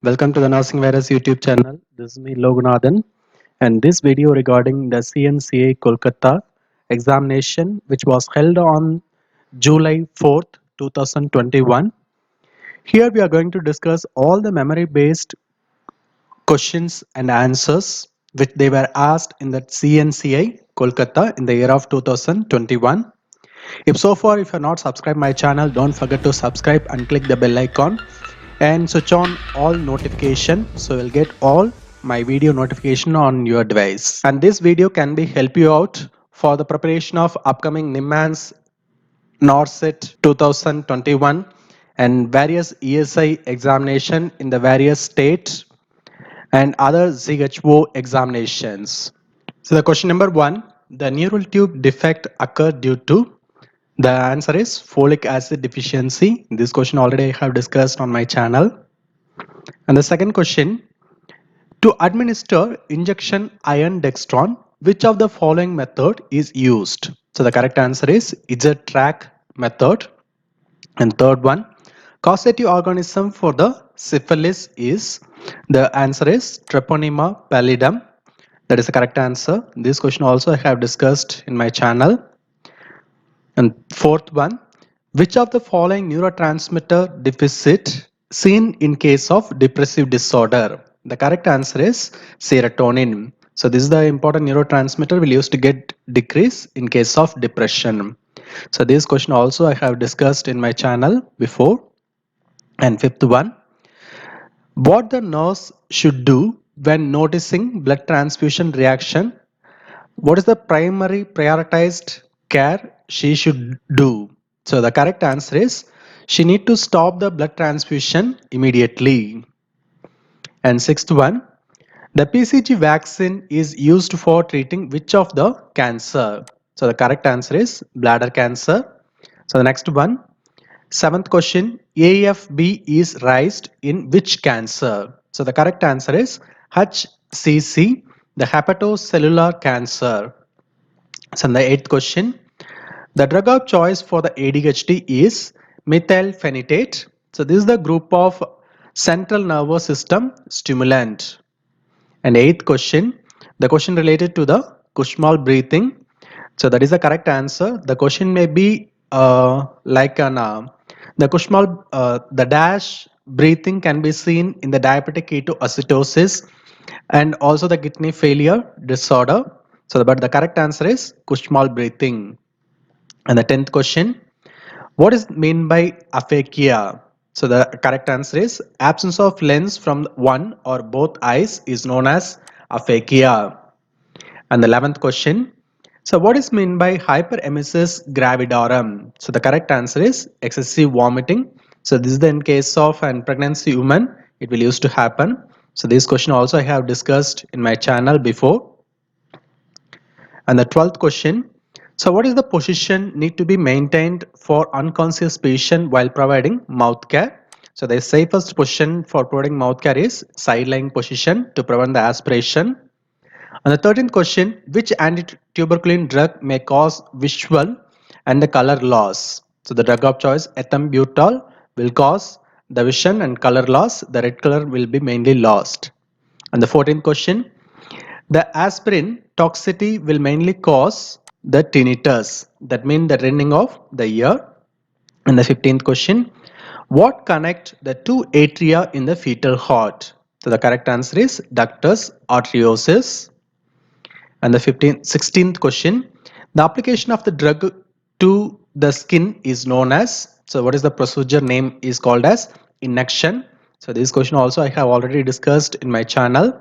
Welcome to the Nursing Virus YouTube channel. This is me Logunathan, and this video regarding the CNCA Kolkata examination which was held on July 4th, 2021. Here we are going to discuss all the memory based questions and answers which they were asked in the CNCA Kolkata in the year of 2021. If you're not subscribed my channel, don't forget to subscribe and click the bell icon and switch on all notification so you'll get all my video notification on your device. And this video can be help you out for the preparation of upcoming NIMANS NORCET 2021 and various ESI examination in the various states and other ZHO examinations. So the question number 1, the neural tube defect occurred due to, the answer is folic acid deficiency. This question already I have discussed on my channel. And the second question, to administer injection iron dextron, which of the following method is used? So the correct answer is Z-track method. And third one, causative organism for the syphilis is, the answer is Treponema pallidum. That is the correct answer. This question also I have discussed in my channel. And fourth one, which of the following neurotransmitter deficit seen in case of depressive disorder? The correct answer is serotonin. So this is the important neurotransmitter we used to get decrease in case of depression. So this question also I have discussed in my channel before. And fifth one, what the nurse should do when noticing blood transfusion reaction, what is the primary prioritized care she should do? So the correct answer is she need to stop the blood transfusion immediately. And sixth one, the PCG vaccine is used for treating which of the cancer? So the correct answer is bladder cancer. So the next one, seventh question, AFB is raised in which cancer? So the correct answer is HCC, the hepatocellular cancer. So the eighth question, the drug of choice for the ADHD is methylphenidate. So this is the group of central nervous system stimulant. And eighth question, the question related to the Kussmaul breathing. So that is the correct answer. The question may be like an the Kussmaul, the dash breathing can be seen in the diabetic ketoacidosis and also the kidney failure disorder. So, but the correct answer is Kussmaul breathing. And the 10th question, what is meant by aphakia? So the correct answer is absence of lens from one or both eyes is known as aphakia. And the 11th question, so what is meant by hyperemesis gravidarum? So the correct answer is excessive vomiting. So this is the in case of an pregnancy woman, it will used to happen. So this question also I have discussed in my channel before. And the 12th question, so what is the position need to be maintained for unconscious patient while providing mouth care? So the safest position for providing mouth care is side lying position to prevent the aspiration. And the 13th question, which antituberculin drug may cause visual and the color loss? So the drug of choice ethambutol will cause the vision and color loss. The red color will be mainly lost. And the 14th question, the aspirin toxicity will mainly cause the tinnitus. That means the ringing of the ear. And the 15th question, what connect the two atria in the fetal heart? So the correct answer is ductus arteriosus. And the 16th question, the application of the drug to the skin is known as, so what is the procedure name is called as injection. So this question also I have already discussed in my channel.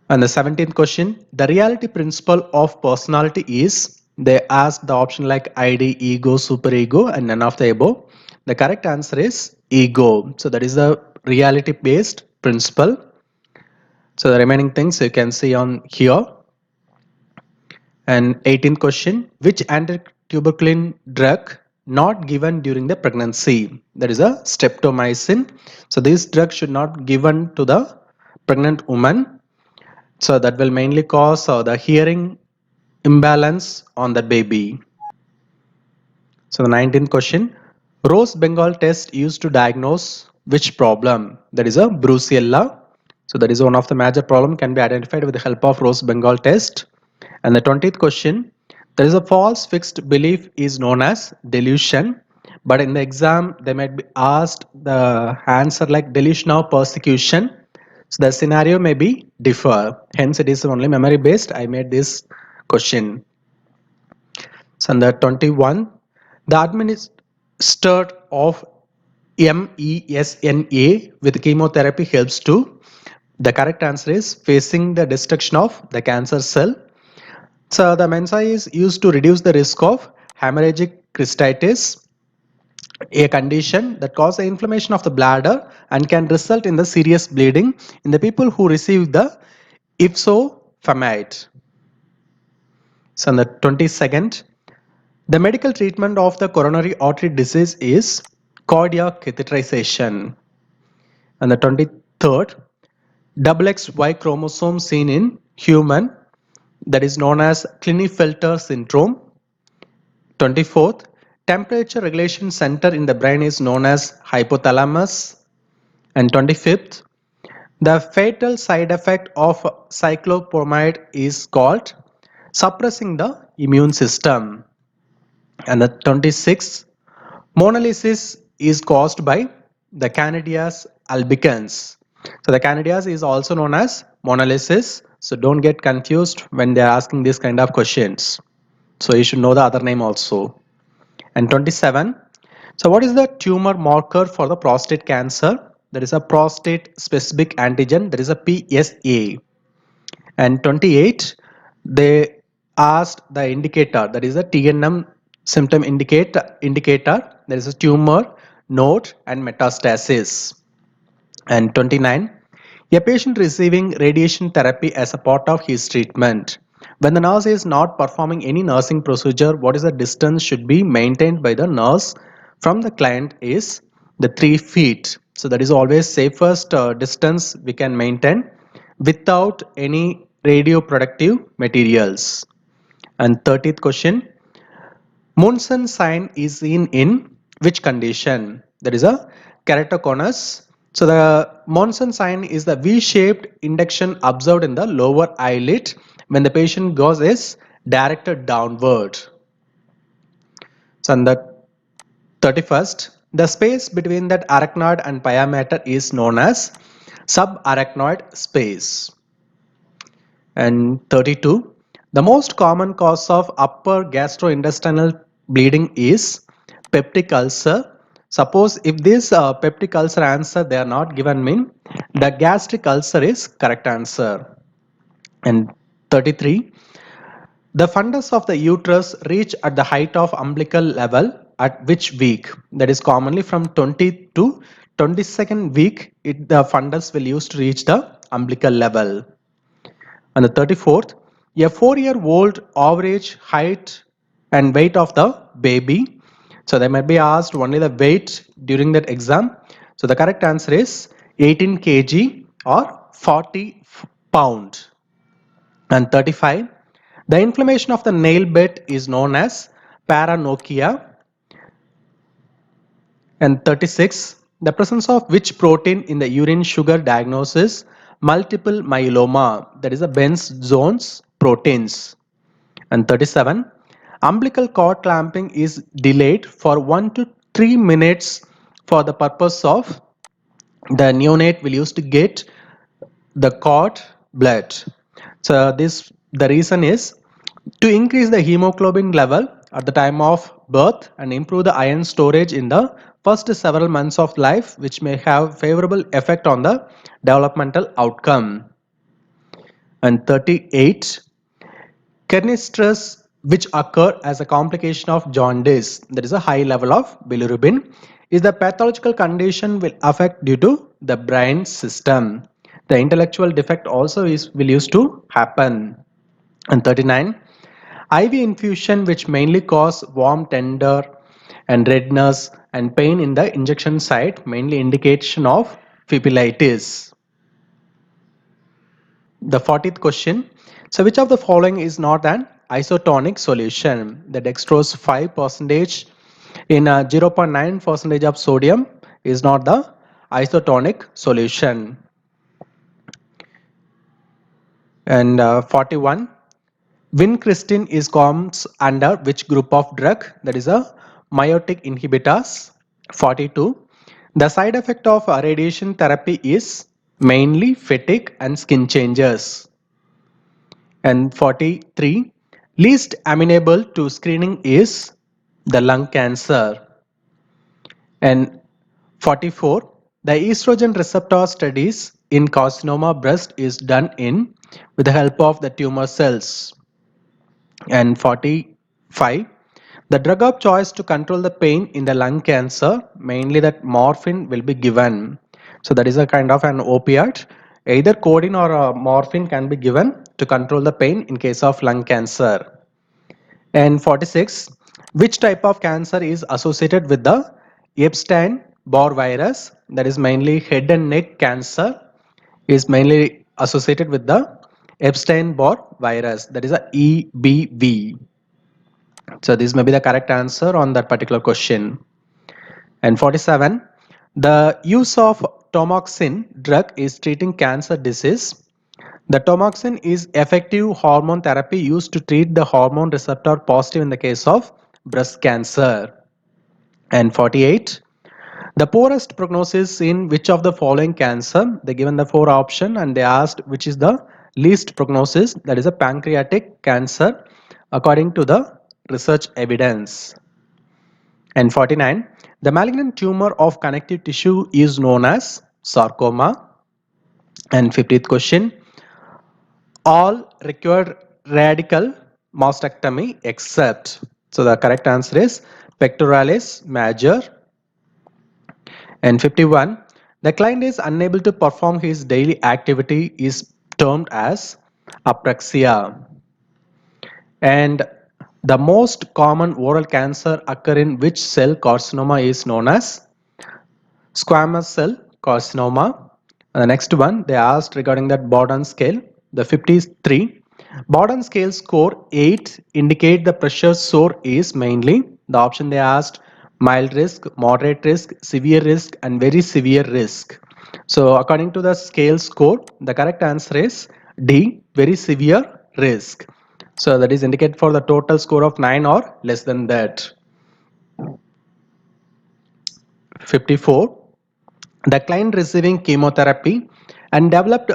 And the 17th question, the reality principle of personality is, they ask the option like ID, ego, superego, and none of the above. The correct answer is ego. So that is the reality based principle. So the remaining things you can see on here. And 18th question, which antituberculin drug not given during the pregnancy? That is a streptomycin. So this drug should not given to the pregnant woman. So that will mainly cause the hearing imbalance on the baby. So the 19th question, Rose Bengal test used to diagnose which problem? That is a Brucella. So that is one of the major problem can be identified with the help of Rose Bengal test. And the 20th question, there is a false fixed belief is known as delusion. But in the exam, they might be asked the answer like delusion of persecution. So the scenario may be differ. Hence, it is only memory based. I made this question. So under 21, the administered of MESNA with chemotherapy helps to. The correct answer is facing the destruction of the cancer cell. So the Mensa is used to reduce the risk of hemorrhagic cystitis, a condition that causes inflammation of the bladder and can result in the serious bleeding in the people who receive the ifsofamide. So on the 22nd, the medical treatment of the coronary artery disease is cardiac catheterization. And the 23rd, XXY chromosome seen in human, that is known as Klinefelter syndrome. 24th, temperature regulation center in the brain is known as hypothalamus. And 25th, the fatal side effect of cyclopamide is called suppressing the immune system. And the 26th, monolysis is caused by the Candidias albicans. So the Candidias is also known as monolysis. So don't get confused when they are asking these kind of questions. So you should know the other name also. And 27. So what is the tumor marker for the prostate cancer? There is a prostate specific antigen. There is a PSA. And 28, they asked the indicator, that is a TNM symptom indicator. There is a tumor, node and metastasis. And 29, a patient receiving radiation therapy as a part of his treatment. When the nurse is not performing any nursing procedure, what is the distance should be maintained by the nurse from the client is the 3 feet. So that is always safest distance we can maintain without any radioproductive materials. And 30th question, Munson sign is seen in which condition? There is a keratoconus. So the Monson sign is the V-shaped induction observed in the lower eyelid when the patient goes is directed downward. So on the 31st, the space between that arachnoid and pia mater is known as subarachnoid space. And 32, the most common cause of upper gastrointestinal bleeding is peptic ulcer. Suppose if this peptic ulcer answer they are not given mean the gastric ulcer is correct answer. And 33, the fundus of the uterus reach at the height of umbilical level at which week? That is commonly from 20 to 22nd week the fundus will use to reach the umbilical level. And the 34th, a 4-year-old average height and weight of the baby. So they might be asked only the weight during that exam. So the correct answer is 18 kg or 40 pound. And 35, the inflammation of the nail bed is known as paranoia. And 36, the presence of which protein in the urine sugar diagnosis? Multiple myeloma, that is the Benz zones proteins. And 37, umbilical cord clamping is delayed for 1 to 3 minutes for the purpose of the neonate will use to get the cord blood. So this the reason is to increase the hemoglobin level at the time of birth and improve the iron storage in the first several months of life, which may have favorable effect on the developmental outcome. And 38, kidney stress which occur as a complication of jaundice, that is a high level of bilirubin, is the pathological condition will affect due to the brain system. The intellectual defect also will used to happen. And 39, IV infusion which mainly cause warm tender and redness and pain in the injection site, mainly indication of fibrillation. The 40th question. So which of the following is not an isotonic solution? The dextrose 5% in 0.9% of sodium is not the isotonic solution. And 41, vincristine is comes under which group of drug? That is a meiotic inhibitors. 42, the side effect of radiation therapy is mainly fatigue and skin changes. And 43, least amenable to screening is the lung cancer. And 44, the estrogen receptor studies in carcinoma breast is done in with the help of the tumor cells. And 45, the drug of choice to control the pain in the lung cancer, mainly that morphine will be given. So that is a kind of an opioid. Either codeine or morphine can be given to control the pain in case of lung cancer. And 46, which type of cancer is associated with the Epstein-Barr virus? That is mainly head and neck cancer is mainly associated with the Epstein-Barr virus, that is a EBV. So this may be the correct answer on that particular question. And 47, the use of tamoxifen drug is treating cancer disease. The tamoxifen is effective hormone therapy used to treat the hormone receptor positive in the case of breast cancer. And 48, the poorest prognosis in which of the following cancer? They given the 4 option and they asked which is the least prognosis, that is a pancreatic cancer according to the research evidence. And 49, the malignant tumor of connective tissue is known as sarcoma. And 50th question, all required radical mastectomy except. So the correct answer is pectoralis major. And 51, the client is unable to perform his daily activity is termed as apraxia. And the most common oral cancer occur in which cell carcinoma is known as squamous cell carcinoma. And the next one they asked regarding that Borden scale, the 53. Borden scale score 8 indicate the pressure sore is mainly the option they asked mild risk, moderate risk, severe risk and very severe risk. So according to the scale score, the correct answer is D, very severe risk. So that is indicated for the total score of 9 or less than that. 54. The client receiving chemotherapy and developed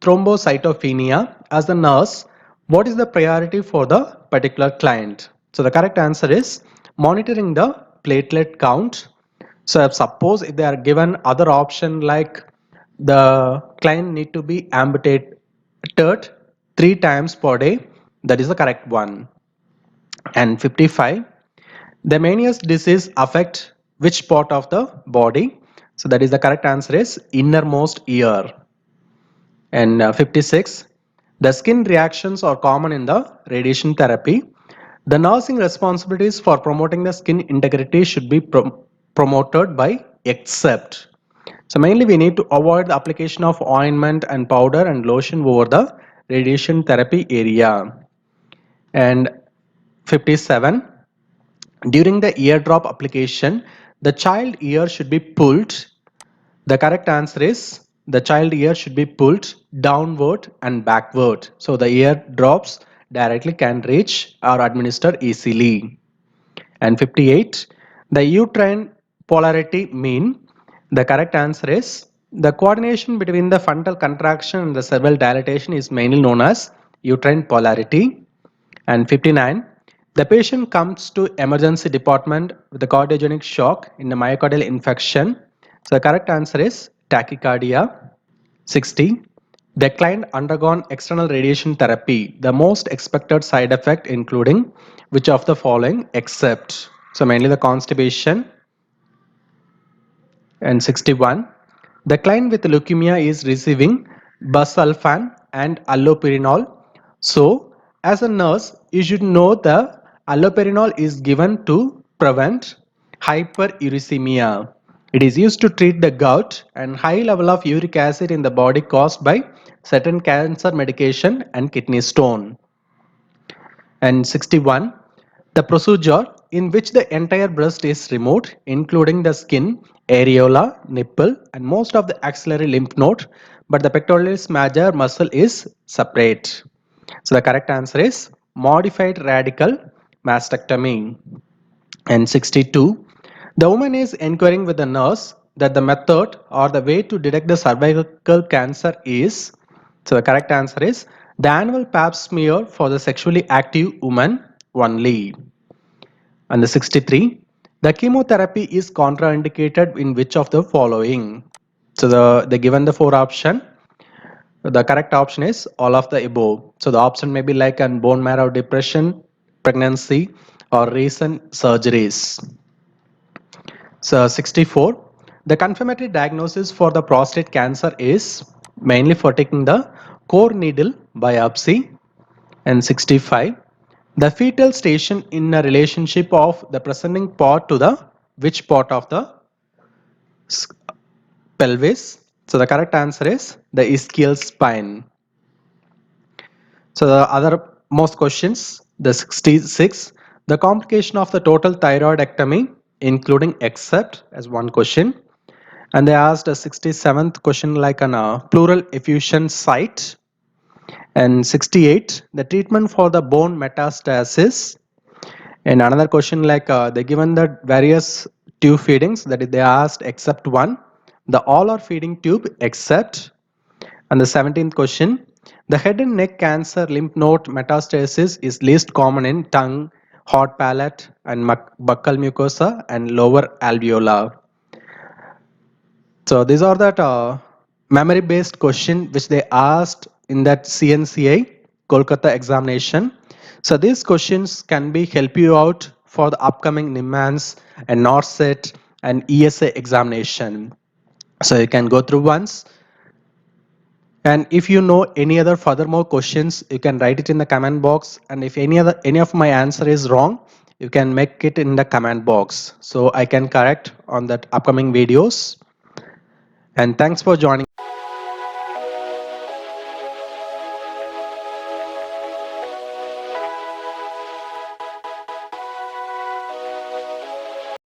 thrombocytopenia as a nurse, what is the priority for the particular client? So the correct answer is monitoring the platelet count. So suppose if they are given other option like the client need to be amputated 3 times per day, that is the correct one. And 55, the Meniere's disease affect which part of the body? So that is the correct answer is innermost ear. And 56, the skin reactions are common in the radiation therapy. The nursing responsibilities for promoting the skin integrity should be promoted by except. So mainly we need to avoid the application of ointment and powder and lotion over the radiation therapy area. And 57, during the eardrop application, the child ear should be pulled. The correct answer is the child ear should be pulled downward and backward. So the ear drops directly can reach or administer easily. And 58, the uterine polarity mean. The correct answer is the coordination between the frontal contraction and the cerebral dilatation is mainly known as uterine polarity. And 59, the patient comes to emergency department with a cardiogenic shock in a myocardial infarction. So the correct answer is tachycardia. 60, the client undergone external radiation therapy. The most expected side effect including which of the following except. So mainly the constipation. And 61, the client with leukemia is receiving busulfan and allopurinol. So as a nurse you should know the allopurinol is given to prevent hyperuricemia. It is used to treat the gout and high level of uric acid in the body caused by certain cancer medication and kidney stone. And 61, the procedure in which the entire breast is removed, including the skin, areola, nipple, and most of the axillary lymph node, but the pectoralis major muscle is separate. So the correct answer is modified radical mastectomy. And 62, the woman is inquiring with the nurse that the method or the way to detect the cervical cancer is, so the correct answer is the annual pap smear for the sexually active woman only. And the 63, the chemotherapy is contraindicated in which of the following? So the given the four option, the correct option is all of the above. So the option may be like an bone marrow depression, pregnancy, or recent surgeries. So 64, the confirmatory diagnosis for the prostate cancer is mainly for taking the core needle biopsy. And 65, the fetal station in a relationship of the presenting part to the which part of the pelvis. So the correct answer is the ischial spine. So the other most questions, the 66, the complication of the total thyroidectomy, including except as one question. And they asked a 67th question like an pleural effusion site. And 68, the treatment for the bone metastasis. And another question like they given the various tube feedings that they asked except one, the all are feeding tube except. And the 17th question, the head and neck cancer lymph node metastasis is least common in tongue, hot palate, and buccal mucosa and lower alveolar. So these are that memory based question which they asked in that CNCA Kolkata examination. So these questions can be help you out for the upcoming NIMANS and NORCET and ESA examination. So you can go through once. And if you know any other furthermore questions, you can write it in the comment box. And if any of my answer is wrong, you can make it in the comment box so I can correct on that upcoming videos. And thanks for joining.